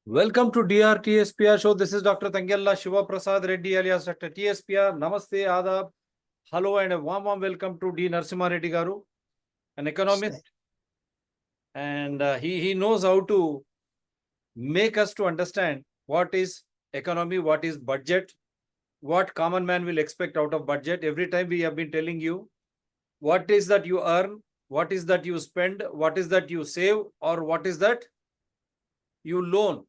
Welcome to DRTSPR show. This is Dr. Tangella Shiva Prasad Reddy alias Dr. TSPR. Namaste, Adab, hello, and a warm welcome to D. Narasimha Reddy Garu, an economist. And he knows how to make us to understand what is economy, what is budget, what common man will expect out of budget. Every time we have been telling you what is that you earn, what is that you spend, what is that you save, or what is that you loan.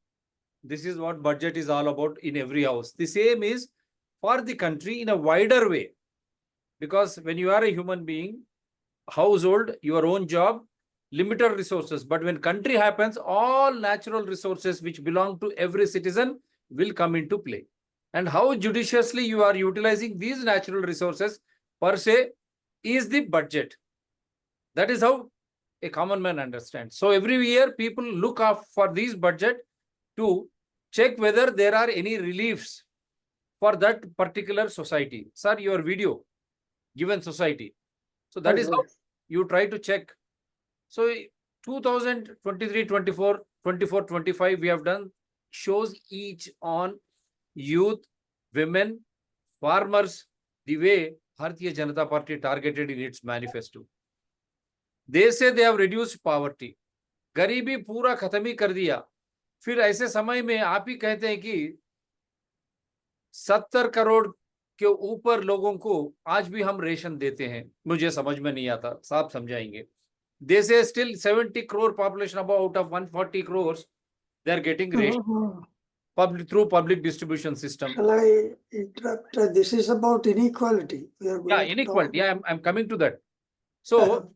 This is what budget is all about in every house. The same is for the country in a wider way. Because when you are a human being, household, your own job, limited resources. But when country happens, all natural resources which belong to every citizen will come into play. And how judiciously you are utilizing these natural resources per se is the budget. That is how a common man understands. So every year people look up for this budget to check whether there are any reliefs for that particular society. Sir, your video, given society. So that is how you try to check. So 2023, 24, 24, 25, we have done shows each on youth, women, farmers, the way Bharatiya Janata Party targeted in its manifesto. They say they have reduced poverty. गरीबी पूरा खत्म ही कर दिया. फिर ऐसे समय में आप ही कहते हैं कि 70 करोड़ के ऊपर लोगों को आज भी हम रेशन देते हैं. मुझे समझ में नहीं आता, साहब समझाएंगे. They say still 70 crore population about of 140 crores they are getting ration through public distribution system. Shall I interrupt? This is about inequality. Yeah, inequality. Yeah, I'm coming to that. So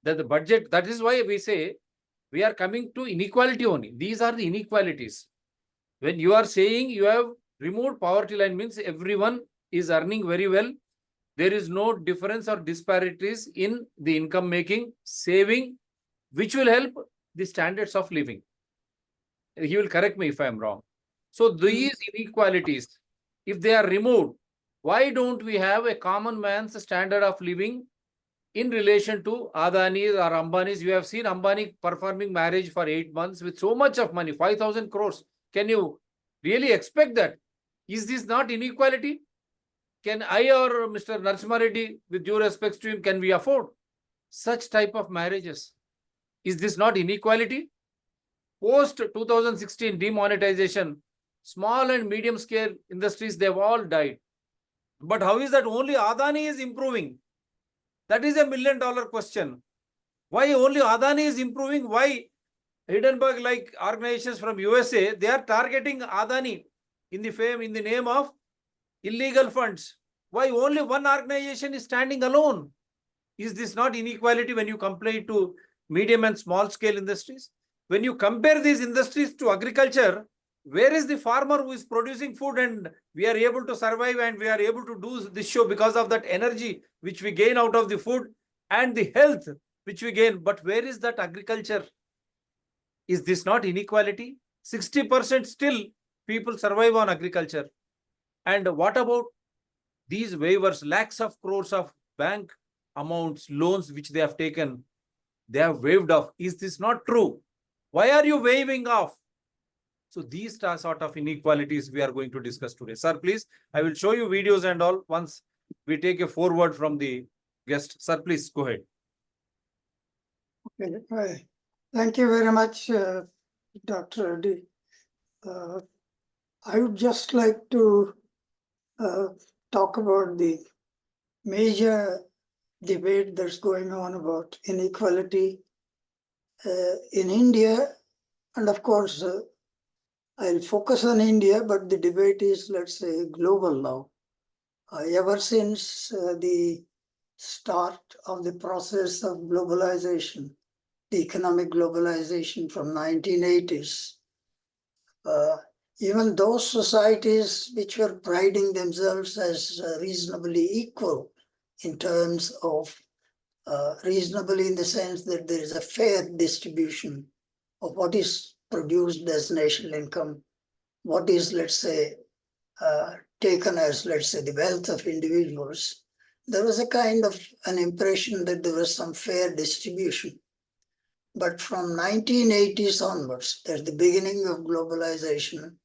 the budget, that is why we say we are coming to inequality only. These are the inequalities. When you are saying you have removed poverty line, means everyone is earning very well. There is no difference or disparities in the income making, saving, which will help the standards of living. He will correct me if I am wrong. So these inequalities, if they are removed, why don't we have a common man's standard of living in relation to Adani's or Ambani's? You have seen Ambani performing marriage for 8 months with so much of money, 5,000 crores. Can you really expect that? Is this not inequality? Can I or Mr. Narasimha Reddy, with due respects to him, can we afford such type of marriages? Is this not inequality? Post 2016 demonetization, small and medium scale industries, they've all died. But how is that only Adani is improving? That is $1 million question. Why only Adani is improving? Why Hindenburg like organizations from USA, they are targeting Adani in the name of illegal funds? Why only one organization is standing alone? Is this not inequality when you compare it to medium and small scale industries? When you compare these industries to agriculture, where is the farmer who is producing food and we are able to survive and we are able to do this show because of that energy which we gain out of the food and the health which we gain? But where is that agriculture? Is this not inequality? 60% still people survive on agriculture. And what about these waivers, lakhs of crores of bank amounts, loans which they have taken, they have waived off? Is this not true? Why are you waiving off? So these sort of inequalities we are going to discuss today. Sir, please, I will show you videos and all once we take a forward from the guest. Sir, please go ahead. Okay. Thank you very much, Dr. Reddy. I would just like to talk about the major debate that's going on about inequality in India. And of course, I'll focus on India, but the debate is, let's say, global now. Ever since the start of the process of globalization, the economic globalization from 1980s, even those societies which were priding themselves as reasonably equal in terms of reasonably in the sense that there is a fair distribution of what is produced as national income, what is, let's say, taken as, let's say, the wealth of individuals, there was a kind of an impression that there was some fair distribution. But from 1980s onwards, there's the beginning of globalization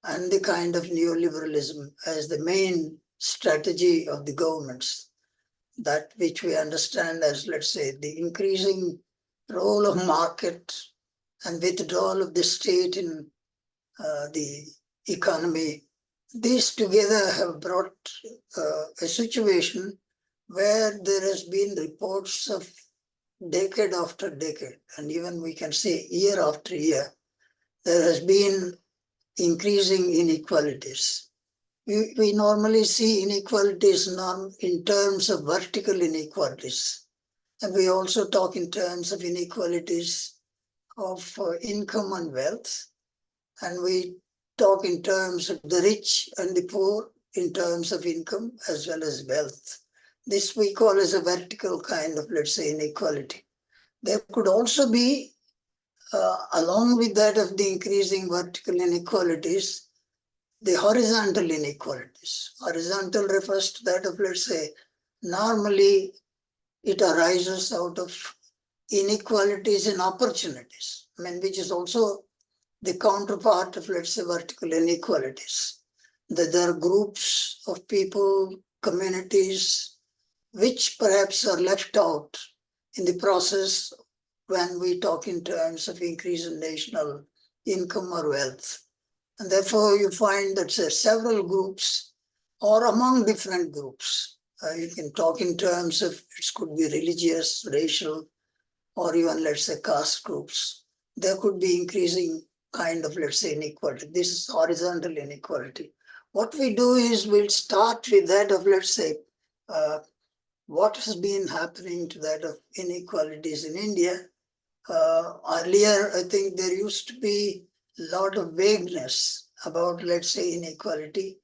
and the kind of neoliberalism as the main strategy of the governments, that which we understand as, let's say, the increasing role of market and withdrawal of the state in the economy. These together have brought a situation where there has been reports of decade after decade, and even we can say year after year, there has been increasing inequalities. We normally see inequalities in terms of vertical inequalities, and we also talk in terms of inequalities of income and wealth, and we talk in terms of the rich and the poor in terms of income as well as wealth. This we call as a vertical kind of, let's say, inequality. There could also be, along with that of the increasing vertical inequalities, the horizontal inequalities. Horizontal refers to that of, let's say, normally it arises out of inequalities in opportunities, I mean, which is also the counterpart of, let's say, vertical inequalities. That there are groups of people, communities, which perhaps are left out in the process when we talk in terms of increase in national income or wealth. And therefore, you find that several groups or among different groups, you can talk in terms of it could be religious, racial, or even, let's say, caste groups. There could be increasing kind of, let's say, inequality. This is horizontal inequality. What we do is we'll start with that of, let's say, what has been happening to that of inequalities in India. Earlier, I think there used to be a lot of vagueness about, let's say, inequality,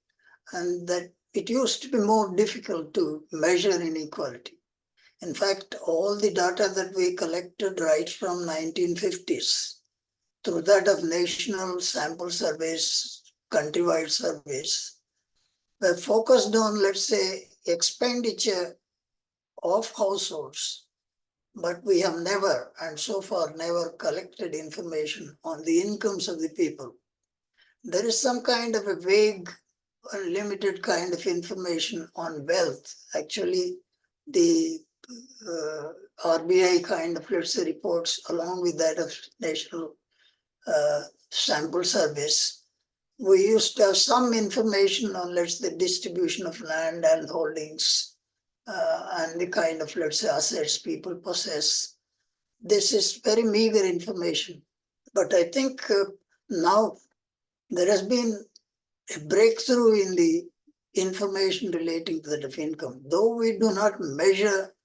and that it used to be more difficult to measure inequality. In fact, all the data that we collected right from 1950s, through that of national sample surveys, countrywide surveys, were focused on, let's say, expenditure of households, but we have never, and so far never, collected information on the incomes of the people. There is some kind of a vague, limited kind of information on wealth. Actually, the RBI kind of, let's say, reports along with that of national sample surveys. We used to have some information on, let's say, the distribution of land and holdings and the kind of, let's say, assets people possess. This is very meager information. But I think now there has been a breakthrough in the information relating to that of income. Though we do not measure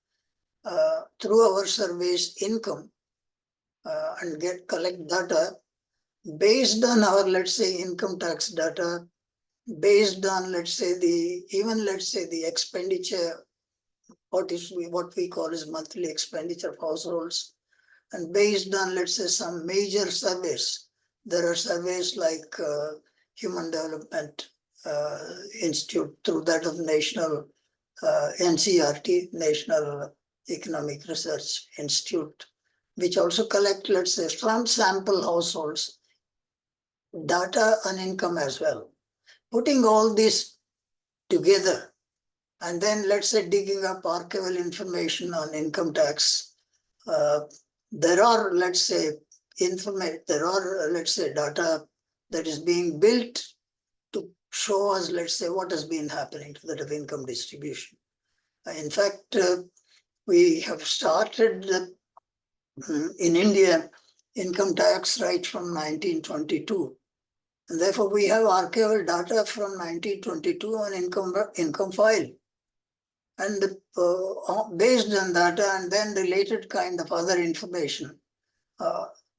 through our surveys income and collect data based on our, let's say, income tax data, based on, let's say, the expenditure, what we call as monthly expenditure of households, and based on, let's say, some major surveys. There are surveys like Human Development Institute, through that of National NCRT, National Economic Research Institute, which also collect, let's say, from sample households, data on income as well. Putting all this together, and then, let's say, digging up archival information on income tax, there are, let's say, data that is being built to show us, let's say, what has been happening to that of income distribution. In fact, we have started in India income tax right from 1922. And therefore, we have archival data from 1922 on income file. And based on data and then related kind of other information,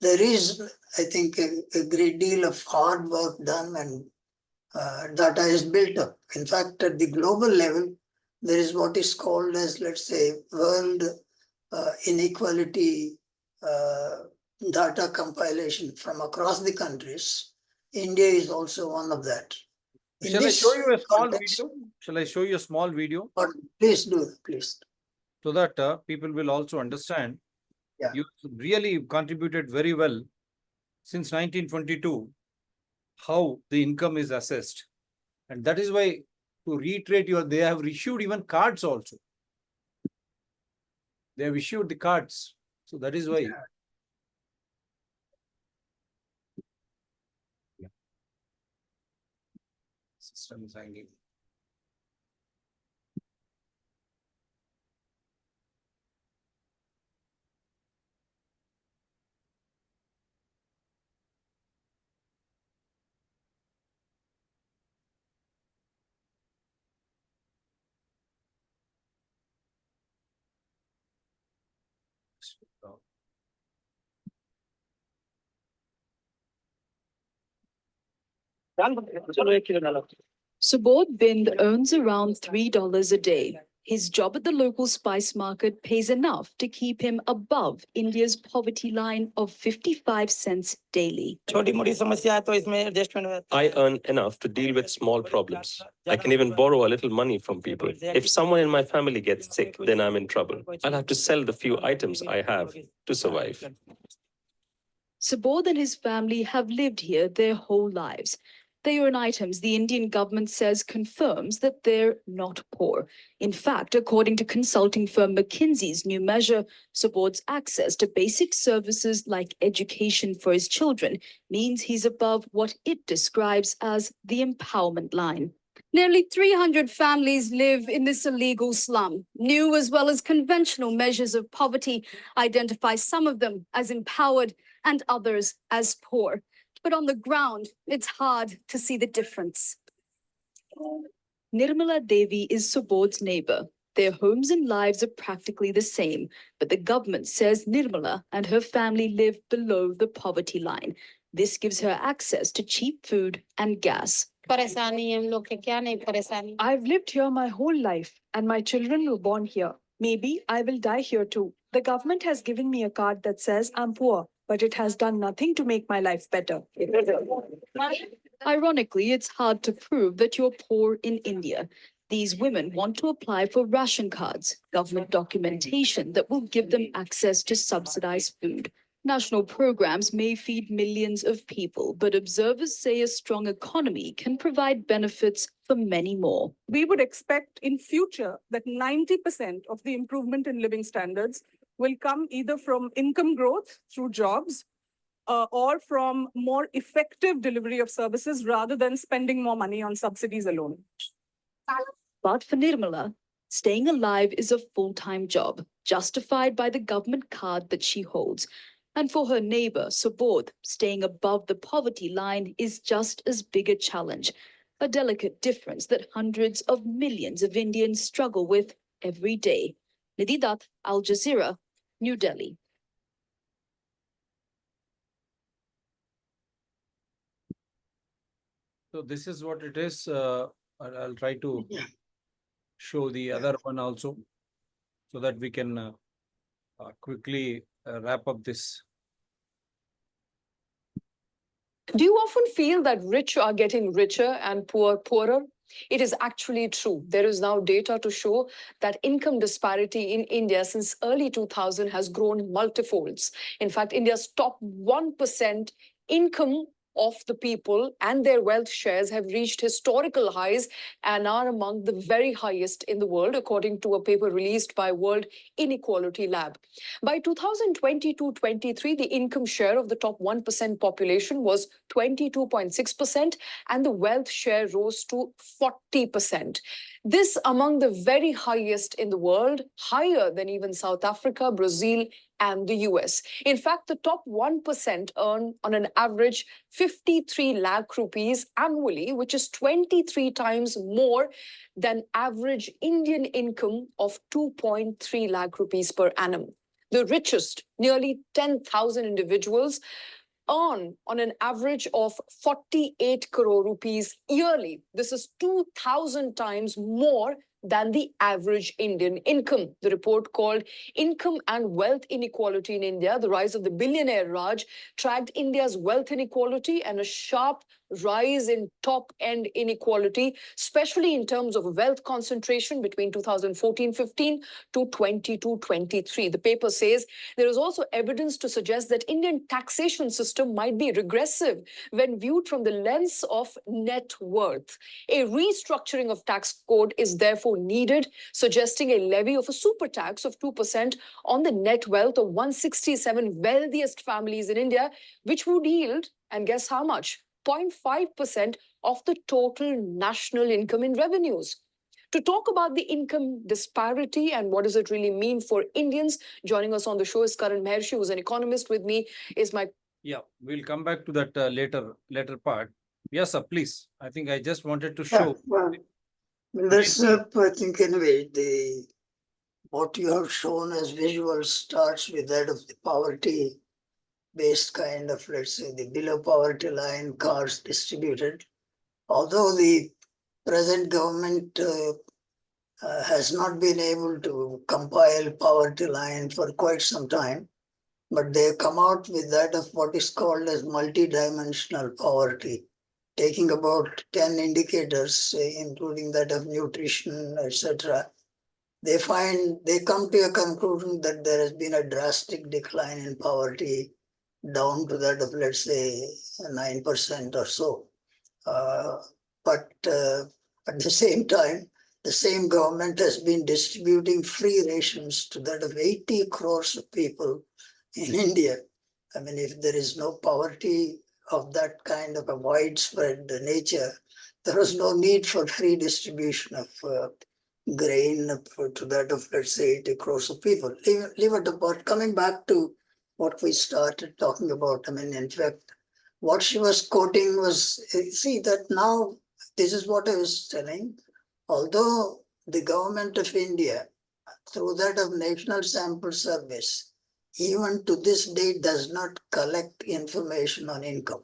there is, I think, a great deal of hard work done, and data is built up. In fact, at the global level, there is what is called as, let's say, World Inequality data compilation from across the countries. India is also one of that. Shall I show you a small video? Shall I show you a small video? Please do, please. So that people will also understand Yeah. You really contributed very well since 1922, how the income is assessed. And that is why, to reiterate, they have issued even cards also. They have issued the cards. So that is why. Yeah. System is hanging. Subodh Bind earns around $3 a day. His job at the local spice market pays enough to keep him above India's poverty line of 55 cents daily. I earn enough to deal with small problems. I can even borrow a little money from people. If someone in my family gets sick, then I'm in trouble. I'll have to sell the few items I have to survive. Subodh and his family have lived here their whole lives. They earn items the Indian government says confirms that they're not poor. In fact, according to consulting firm McKinsey's new measure, Subodh's access to basic services like education for his children means he's above what it describes as the empowerment line. Nearly 300 families live in this illegal slum. New as well as conventional measures of poverty identify some of them as empowered and others as poor. But on the ground, it's hard to see the difference. Nirmala Devi is Subodh's neighbor. Their homes and lives are practically the same, but the government says Nirmala and her family live below the poverty line. This gives her access to cheap food and gas. I've lived here my whole life, and my children were born here. Maybe I will die here too. The government has given me a card that says I'm poor, but it has done nothing to make my life better. Ironically, it's hard to prove that you're poor in India. These women want to apply for ration cards, government documentation that will give them access to subsidized food. National programs may feed millions of people, but observers say a strong economy can provide benefits for many more. We would expect in future that 90% of the improvement in living standards will come either from income growth through jobs or from more effective delivery of services rather than spending more money on subsidies alone. But for Nirmala, staying alive is a full-time job, justified by the government card that she holds. And for her neighbor, Subodh, staying above the poverty line is just as big a challenge, a delicate difference that hundreds of millions of Indians struggle with every day. Nidhi Dutt, Al Jazeera, New Delhi. So this is what it is. I'll try to show the other one also, so that we can quickly wrap up this. Do you often feel that rich are getting richer and poor poorer? It is actually true. There is now data to show that income disparity in India since early 2000 has grown multifolds. In fact, India's top 1% income of the people and their wealth shares have reached historical highs and are among the very highest in the world, according to a paper released by World Inequality Lab. By 2022-23, the income share of the top 1% population was 22.6%, and the wealth share rose to 40%. This among the very highest in the world, higher than even South Africa, Brazil, and the US. In fact, the top 1% earn on an average 53 lakh rupees annually, which is 23 times more than average Indian income of 2.3 lakh rupees per annum. The richest, nearly 10,000 individuals, earn on an average of 48 crore rupees yearly. This is 2,000 times more than the average Indian income. The report called Income and Wealth Inequality in India, the Rise of the Billionaire Raj, tracked India's wealth inequality and a sharp rise in top-end inequality, especially in terms of wealth concentration between 2014-15 to 22-23. The paper says there is also evidence to suggest that Indian taxation system might be regressive when viewed from the lens of net worth. A restructuring of tax code is therefore needed, suggesting a levy of a super tax of 2% on the net wealth of 167 wealthiest families in India, which would yield, and guess how much? 0.5% of the total national income in revenues. To talk about the income disparity and what does it really mean for Indians, joining us on the show is Karan Maharshi, who's an economist. With me is my... Yeah, we'll come back to that later part. Yes, sir, please. I think I just wanted to Yeah, show. well, that's, I think, in a way, what you have shown as visual starts with that of the poverty-based kind of, let's say, the below poverty line cars distributed. Although the present government has not been able to compile poverty line for quite some time, but they come out with that of what is called as multidimensional poverty, taking about 10 indicators, including that of nutrition, etc. They come to a conclusion that there has been a drastic decline in poverty down to that of, let's say, 9% or so. But at the same time, the same government has been distributing free rations to that of 80 crores of people in India. I mean, if there is no poverty of that kind of a widespread nature, there was no need for free distribution of grain to that of, let's say, 80 crores of people. Leave it apart. Coming back to what we started talking about, I mean, in fact, what she was quoting was, see that now, this is what I was telling, although the government of India, through that of National Sample Service, even to this day does not collect information on income.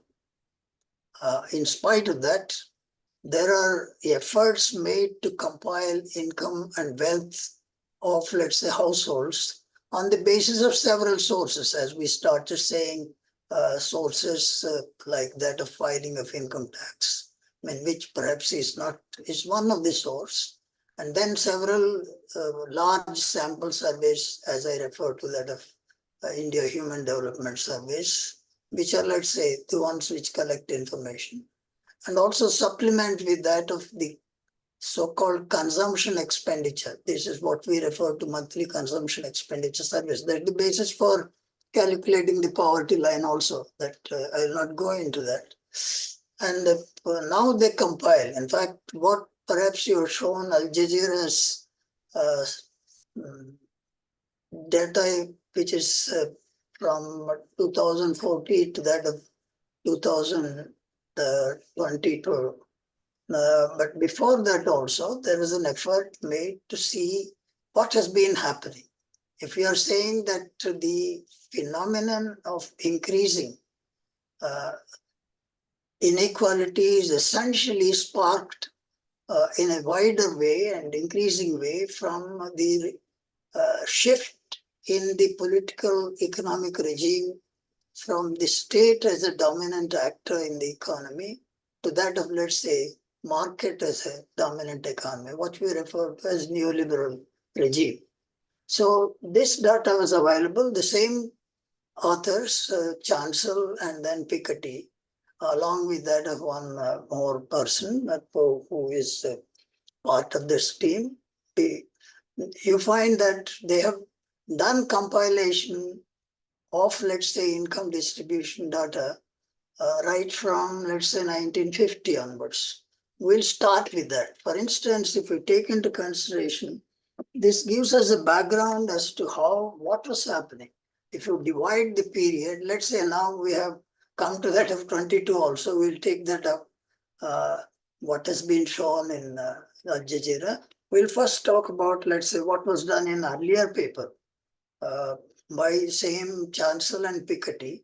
In spite of that, there are efforts made to compile income and wealth of, let's say, households on the basis of several sources, as we started saying, sources like that of filing of income tax, I mean, which perhaps is one of the source, and then several large sample surveys, as I refer to that of India Human Development Surveys, which are, let's say, the ones which collect information, and also supplement with that of the so-called consumption expenditure. This is what we refer to monthly consumption expenditure service. That's the basis for calculating the poverty line also, that I'll not go into that. And now they compile. In fact, what perhaps you're shown Al Jazeera's data, which is from 2014 to that of 2022. But before that also, there is an effort made to see what has been happening. If you are saying that the phenomenon of increasing inequality is essentially sparked in a wider way and increasing way from the shift in the political economic regime from the state as a dominant actor in the economy to that of, let's say, market as a dominant economy, what we refer to as neoliberal regime. So this data was available. The same authors, Chancel and then Piketty, along with that of one more person who is part of this team, you find that they have done compilation of, let's say, income distribution data right from, let's say, 1950 onwards. We'll start with that. For instance, if we take into consideration, this gives us a background as to what was happening. If you divide the period, let's say now we have come to that of 22 also, we'll take that up, what has been shown in Al Jazeera. We'll first talk about, let's say, what was done in earlier paper by same Chancel and Piketty.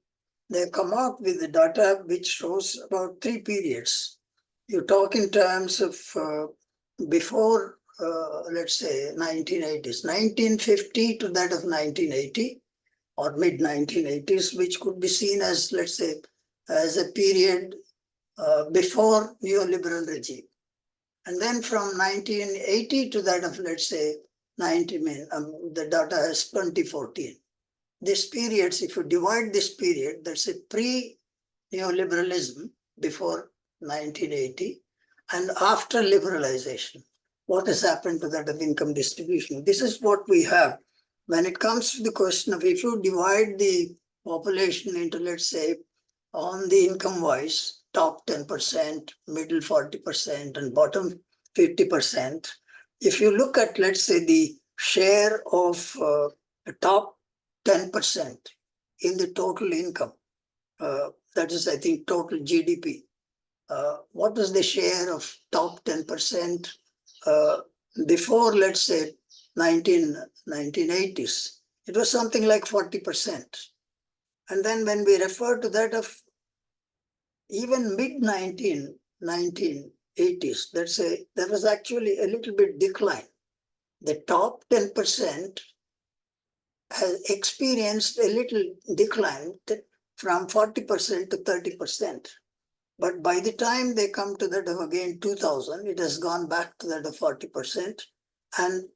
They come out with the data which shows about 3 periods. You talk in terms of before, let's say, 1980s, 1950 to that of 1980 or mid-1980s, which could be seen as, let's say, as a period before neoliberal regime. And then from 1980 to that of, let's say, the data is 2014. This periods, if you divide this period, that's a pre-neoliberalism before 1980 and after liberalization. What has happened to that of income distribution? This is what we have. When it comes to the question of if you divide the population into, let's say, on the income-wise, top 10%, middle 40%, and bottom 50%, if you look at, let's say, the share of the top 10% in the total income, that is, I think, total GDP. What was the share of top 10% before, let's say, 1980s? It was something like 40%. And then when we refer to that of even mid-1980s, there was actually a little bit decline. The top 10% has experienced a little decline from 40% to 30%. But by the time they come to that of again 2000, it has gone back to that of 40%. And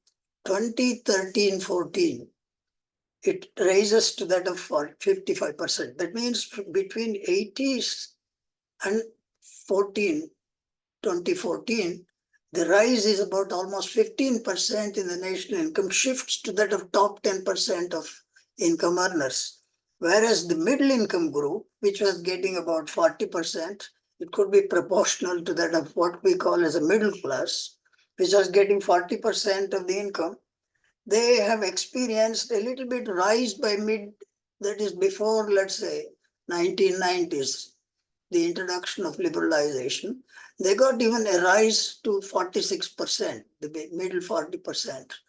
2013-14, it raises to that of 55%. That means between 80s and 2014, the rise is about almost 15% in the national income shifts to that of top 10% of income earners. Whereas the middle income group, which was getting about 40%, it could be proportional to that of what we call as a middle class, which was getting 40% of the income. They have experienced a little bit rise by that is before, let's say, 1990s, the introduction of liberalization. They got even a rise to 46%, the middle 40%.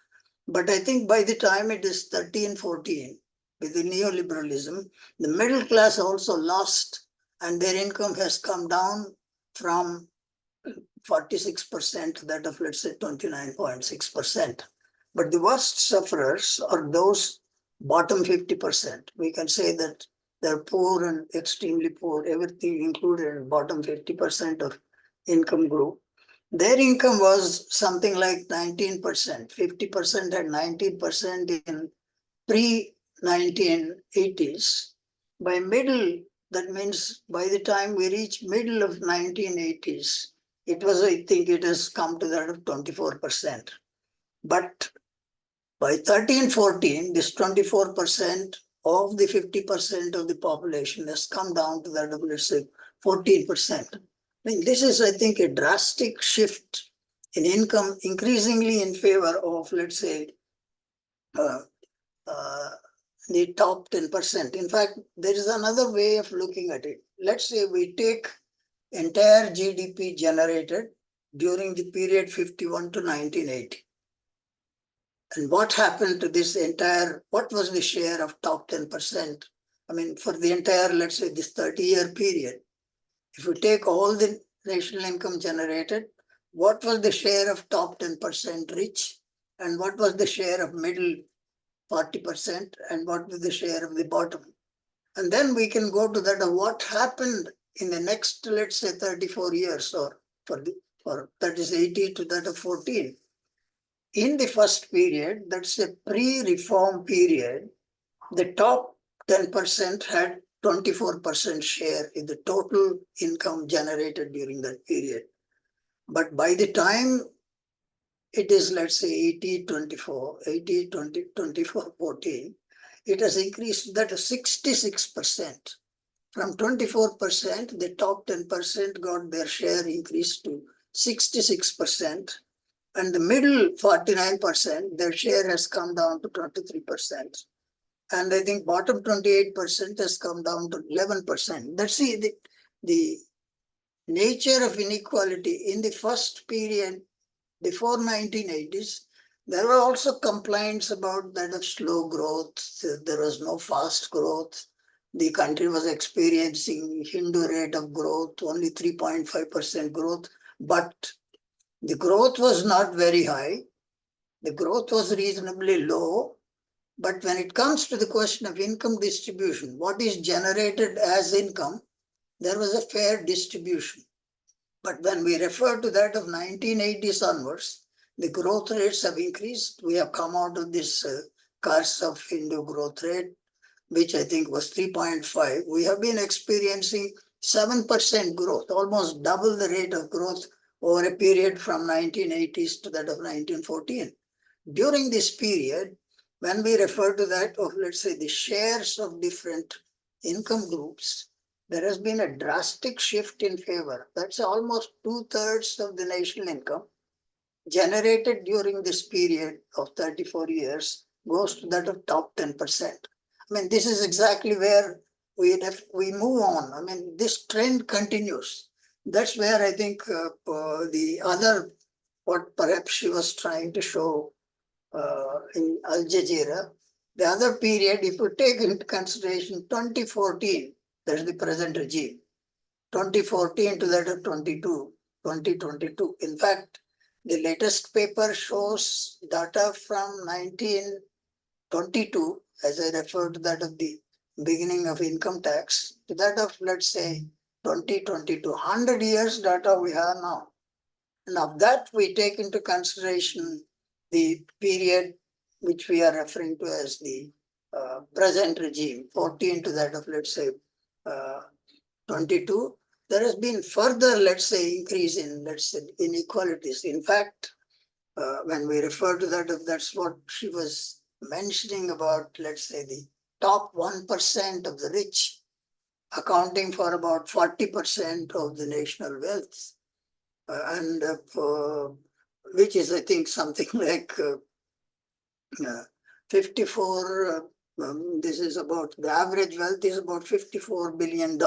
But I think by the time it is 13-14, with the neoliberalism, the middle class also lost and their income has come down from 46% to that of, let's say, 29.6%. But the worst sufferers are those bottom 50%. We can say that they're poor and extremely poor, everything included in bottom 50% of income group. Their income was something like 19%. 50% had 19% in pre-1980s. By middle, that means by the time we reach middle of 1980s, it was, I think it has come to that of 24%. But by 13-14, this 24% of the 50% of the population has come down to that of, let's say, 14%. I mean, this is, I think, a drastic shift in income, increasingly in favor of, let's say, the top 10%. In fact, there is another way of looking at it. Let's say we take entire GDP generated during the period 51 to 1980. And what happened to this entire, what was the share of top 10%? I mean, for the entire, let's say, this 30-year period, if you take all the national income generated, what was the share of top 10% rich? And what was the share of middle 40%? And what was the share of the bottom? And then we can go to that of what happened in the next, let's say, 34 years, or that is 80 to that of 14. In the first period, that's a pre-reform period, the top 10% had 24% share in the total income generated during that period. But by the time it is, let's say, 80-24-14, it has increased to that of 66%. From 24%, the top 10% got their share increased to 66%. And the middle 49%, their share has come down to 23%. And I think bottom 28% has come down to 11%. That's the nature of inequality in the first period before 1980s. There were also complaints about that of slow growth. There was no fast growth. The country was experiencing Hindu rate of growth, only 3.5% growth. But the growth was not very high. The growth was reasonably low. But when it comes to the question of income distribution, what is generated as income, there was a fair distribution. But when we refer to that of 1980s onwards, the growth rates have increased. We have come out of this curse of Hindu growth rate, which I think was 3.5. We have been experiencing 7% growth, almost double the rate of growth over a period from 1980s to that of 1914. During this period, when we refer to that of, let's say, the shares of different income groups, there has been a drastic shift in favor. That's almost 2/3 of the national income generated during this period of 34 years goes to that of top 10%. I mean, this is exactly where we move on. I mean, this trend continues. That's where I think the other, what perhaps she was trying to show in Al Jazeera, the other period, if you take into consideration 2014, that's the present regime, 2014 to that of 2022. In fact, the latest paper shows data from 1922, as I referred to that of the beginning of income tax, to that of, let's say, 2022. 100 years data we have now. And of that, we take into consideration the period which we are referring to as the present regime, 14 to that of, let's say, 22. There has been further, let's say, increase in, let's say, inequalities. In fact, when we refer to that, that's what she was mentioning about, let's say, the top 1% of the rich, accounting for about 40% of the national wealth. Which is, I think, something like 54, this is about, the average wealth is about $54 billion,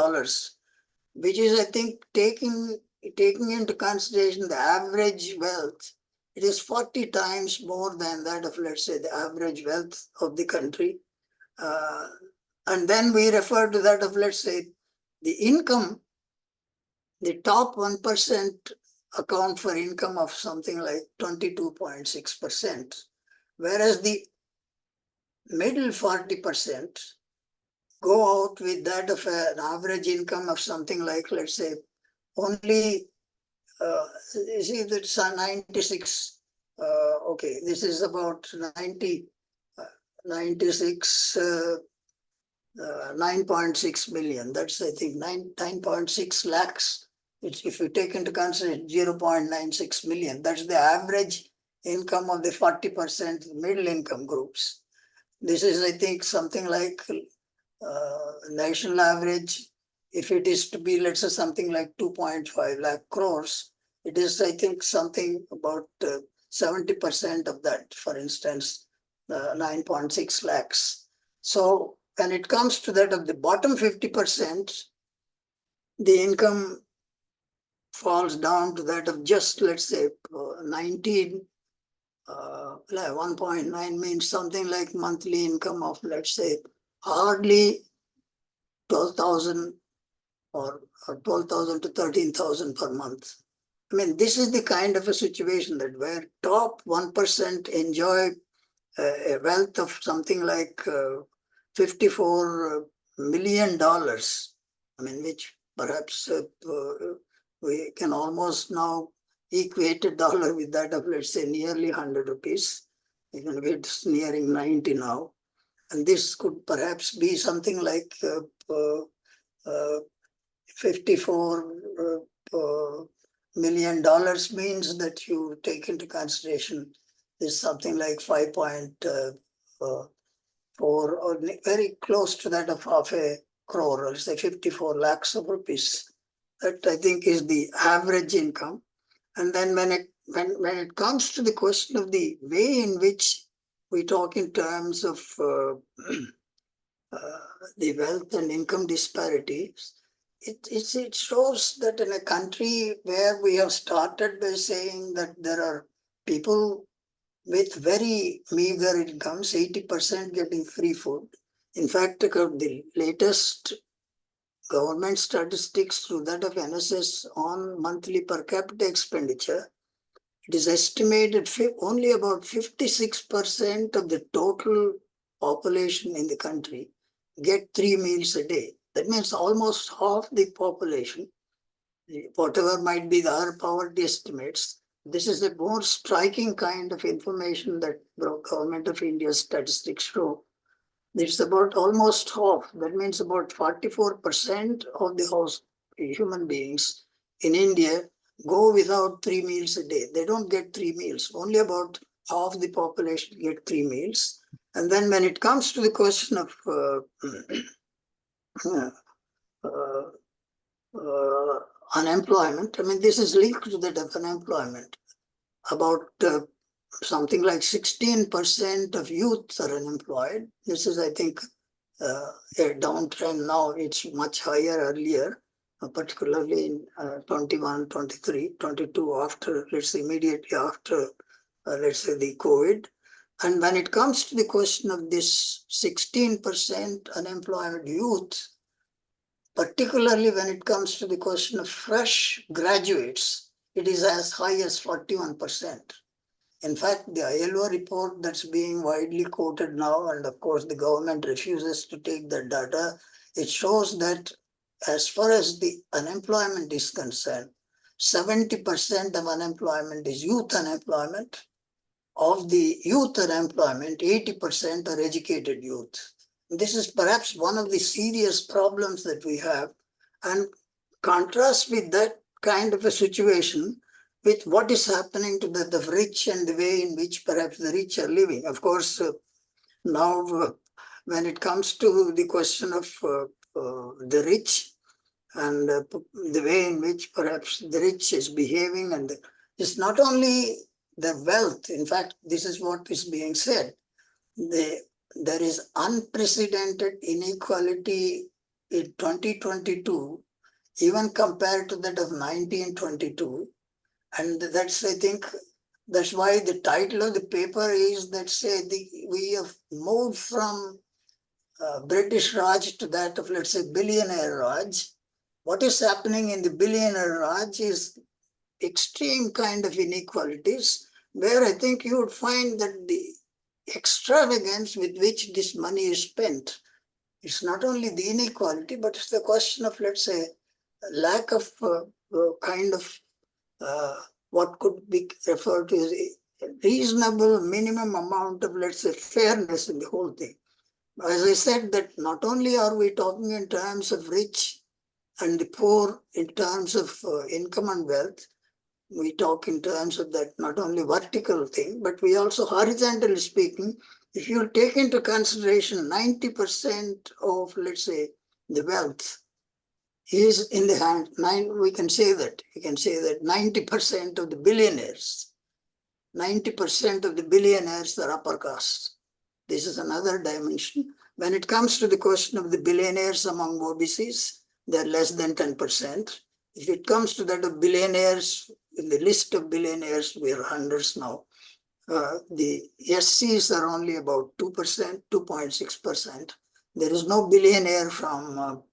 which is, I think, taking into consideration the average wealth, it is 40 times more than that of, let's say, the average wealth of the country. And then we refer to that of, let's say, the income, the top 1% account for income of something like 22.6%, whereas the middle 40% go out with that of an average income of something like, let's say, only, you see, that's 96, okay, this is about 96, 9.6 million. That's, I think, 9.6 lakhs. If you take into consideration 0.96 million, that's the average income of the 40% middle income groups. This is, I think, something like national average. If it is to be, let's say, something like 2.5 lakh crores, it is, I think, something about 70% of that, for instance, 9.6 lakhs. So when it comes to that of the bottom 50%, the income falls down to that of just, let's say, 1.9 means something like monthly income of, let's say, hardly 12,000 or 12,000 to 13,000 per month. I mean, this is the kind of a situation that where top 1% enjoy a wealth of something like $54 million. I mean, which perhaps we can almost now equate a dollar with that of, let's say, nearly 100 rupees. Even if it's nearing 90 now. And this could perhaps be something like $54 million means that you take into consideration is something like 5.4 or very close to that of half a crore, or say 54 lakhs of rupees. That, I think, is the average income. And then when it comes to the question of the way in which we talk in terms of the wealth and income disparities, it shows that in a country where we have started by saying that there are people with very meager incomes, 80% getting free food. In fact, the latest government statistics through that of NSS on monthly per capita expenditure, it is estimated only about 56% of the total population in the country get 3 meals a day. That means almost half the population, whatever might be the other poverty estimates. This is a more striking kind of information that the Government of India's statistics show. It's about almost half. That means about 44% of the human beings in India go without 3 meals a day. They don't get 3 meals. Only about half the population get 3 meals. And then when it comes to the question of unemployment, I mean, this is linked to that of unemployment. About something like 16% of youth are unemployed. This is, I think, a downtrend now. It's much higher earlier, particularly in 21, 23, 22, after, let's say, immediately after, let's say, the COVID. And when it comes to the question of this 16% unemployed youth, particularly when it comes to the question of fresh graduates, it is as high as 41%. In fact, the ILO report that's being widely quoted now, and of course the government refuses to take that data, it shows that as far as the unemployment is concerned, 70% of unemployment is youth unemployment. Of the youth unemployment, 80% are educated youth. This is perhaps one of the serious problems that we have, and contrast with that kind of a situation with what is happening to the rich and the way in which perhaps the rich are living. Of course, now when it comes to the question of the rich and the way in which perhaps the rich is behaving, and it's not only the wealth. In fact, this is what is being said. There is unprecedented inequality in 2022, even compared to that of 1922. And that's, I think, that's why the title of the paper is that we have moved from British Raj to that of, let's say, billionaire Raj. What is happening in the billionaire Raj is extreme kind of inequalities, where I think you would find that the extravagance with which this money is spent, it's not only the inequality, but it's the question of, let's say, lack of kind of what could be referred to as a reasonable minimum amount of, let's say, fairness in the whole thing. As I said, that not only are we talking in terms of rich and the poor in terms of income and wealth, we talk in terms of that not only vertical thing, but we also horizontally speaking, if you take into consideration 90% of, let's say, the wealth is in the hand, we can say that 90% of the billionaires, 90% of the billionaires are upper caste. This is another dimension. When it comes to the question of the billionaires among OBCs, they're less than 10%. If it comes to that of billionaires, in the list of billionaires, we are hundreds now. The SCs are only about 2%, 2.6%. There is no billionaire from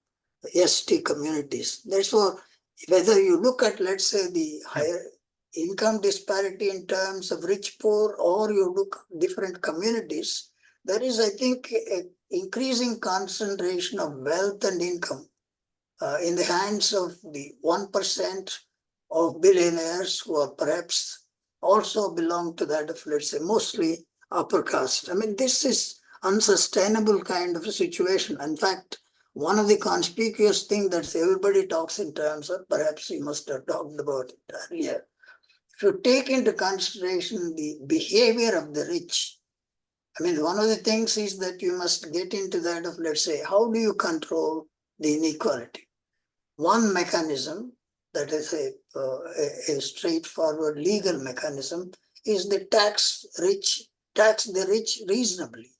ST communities. Therefore, whether you look at, let's say, the higher income disparity in terms of rich, poor, or you look at different communities, there is, I think, an increasing concentration of wealth and income in the hands of the 1% of billionaires who are perhaps also belong to that of, let's say, mostly upper caste. I mean, this is unsustainable kind of a situation. In fact, one of the conspicuous things that everybody talks in terms of, perhaps we must have talked about it earlier, if you take into consideration the behavior of the rich, I mean, one of the things is that you must get into that of, let's say, how do you control the inequality? One mechanism that is a straightforward legal mechanism is the tax the rich reasonably,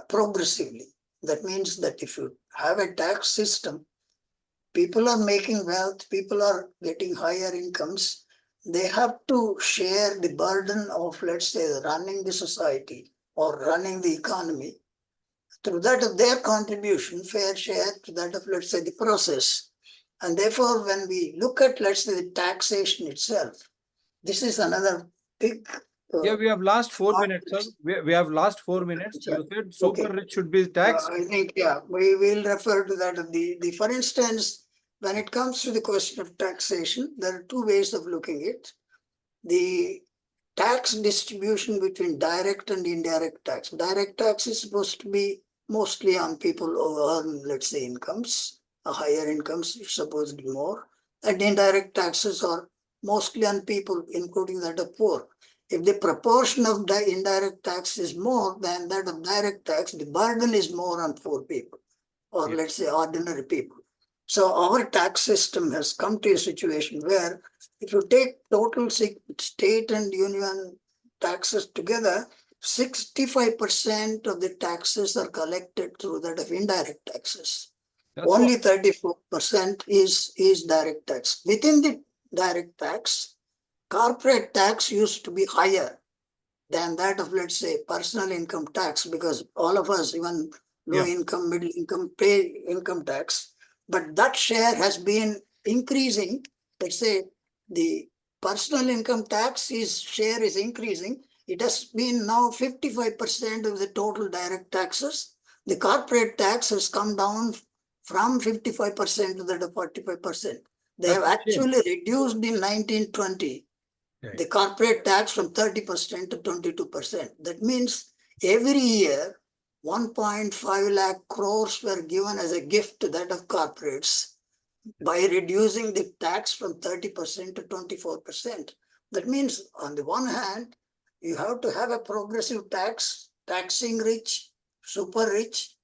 progressively. That means that if you have a tax system, people are making wealth, people are getting higher incomes, they have to share the burden of, let's say, running the society or running the economy through that of their contribution, fair share to that of, let's say, the process. And therefore, when we look at, let's say, the taxation itself, this is another big Yeah, we have last 4 uh, minutes, sir. We have last 4 minutes. Sure. You said super Okay. rich should be taxed. I think, yeah, we will refer to that. For instance, when it comes to the question of taxation, there are two ways of looking at it. The tax distribution between direct and indirect tax. Direct tax is supposed to be mostly on people who earn, let's say, incomes, higher incomes, supposedly more. And indirect taxes are mostly on people, including that of poor. If the proportion of the indirect tax is more than that of direct tax, the burden is more on poor people, or Yeah. let's say ordinary people. So our tax system has come to a situation where if you take total state and union taxes together, 65% of the taxes are collected through that of indirect taxes. That's Only what- 34% is direct tax. Within the direct tax, corporate tax used to be higher than that of, let's say, personal income tax, because all of us, even low Yeah. income, middle income, pay income tax. But that share has been increasing. Let's say the personal income tax share is increasing. It has been now 55% of the total direct taxes. The corporate tax has come down from 55% to that of 45%. They That's have a shame. actually reduced in 1920 Right. the corporate tax from 30% to 22%. That means every year, 1.5 lakh crores were given as a gift to that of corporates by reducing the tax from 30% to 24%. That means, on the one hand, you have to have a progressive tax, taxing rich, super rich,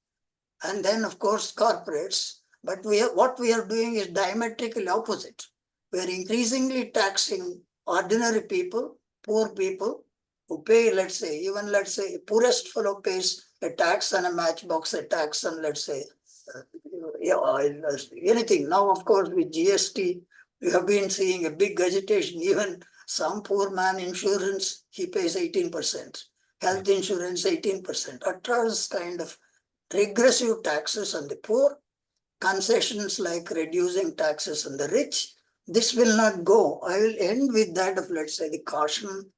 and then, of course, corporates. But what we are doing is diametrically opposite. We are increasingly taxing ordinary people, poor people who pay, let's say, even let's say, poorest fellow pays a tax on a matchbox, a tax on, let's say, anything. Now, of course, with GST, we have been seeing a big agitation. Even some poor man insurance, he pays 18%. Health insurance, 18%. Attracts kind of regressive taxes on the poor, concessions like reducing taxes on the rich. This will not go. I will end with that of, let's say, the caution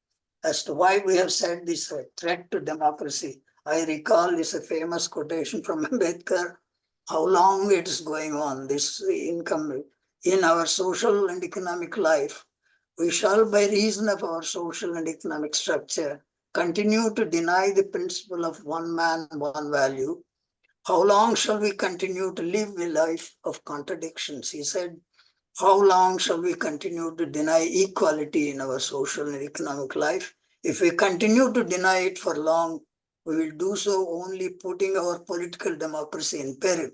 as to why we have said this a threat to democracy. I recall this a famous quotation from Ambedkar, how long it is going on, this income in our social and economic life. We shall, by reason of our social and economic structure, continue to deny the principle of one man, one value. How long shall we continue to live a life of contradictions? He said, how long shall we continue to deny equality in our social and economic life? If we continue to deny it for long, we will do so only putting our political democracy in peril.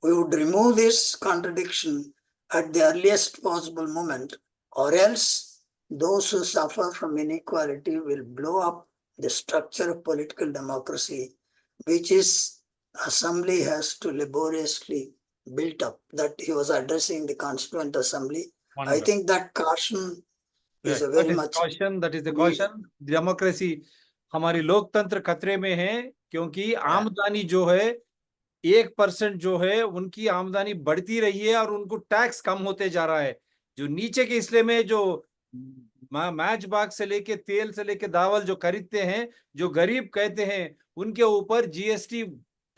We would remove this contradiction at the earliest possible moment, or else those who suffer from inequality will blow up the structure of political democracy, which is Assembly has to laboriously built up. That he was addressing the Constituent Assembly. I Wonderful. think that caution is Yes, a very that is much caution. That is the needed. caution. Democracy, हमारी लोकतंत्र खतरे में है, क्योंकि आमदनी जो है 1% जो है उनकी आमदनी बढ़ती रही है और उनको टैक्स कम होते जा रहा है। जो नीचे के हिस्से में जो मैच बाग से लेके तेल से लेके दावल जो खरीदते हैं, जो गरीब कहते हैं, उनके ऊपर जीएसटी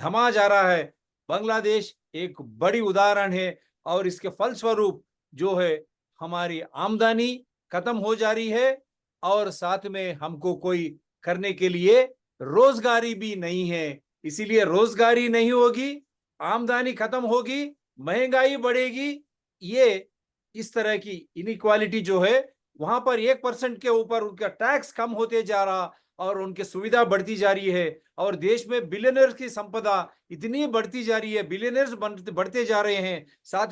थमा जा रहा है। बांग्लादेश एक बड़ी उदाहरण है और इसके फलस्वरूप जो है हमारी आमदनी खत्म हो जा रही है और साथ में हमको कोई करने के लिए रोजगारी भी नहीं है। इसीलिए रोजगारी नहीं होगी, आमदनी खत्म होगी, महंगाई बढ़ेगी। ये इस तरह की इनइक्वालिटी जो है वहां पर 1% के ऊपर उनका टैक्स कम होते जा रहा और उनकी सुविधा बढ़ती जा रही है और देश में बिलियनर्स की संपदा इतनी बढ़ती जा रही है, बिलियनर्स बढ़ते जा रहे हैं, साथ में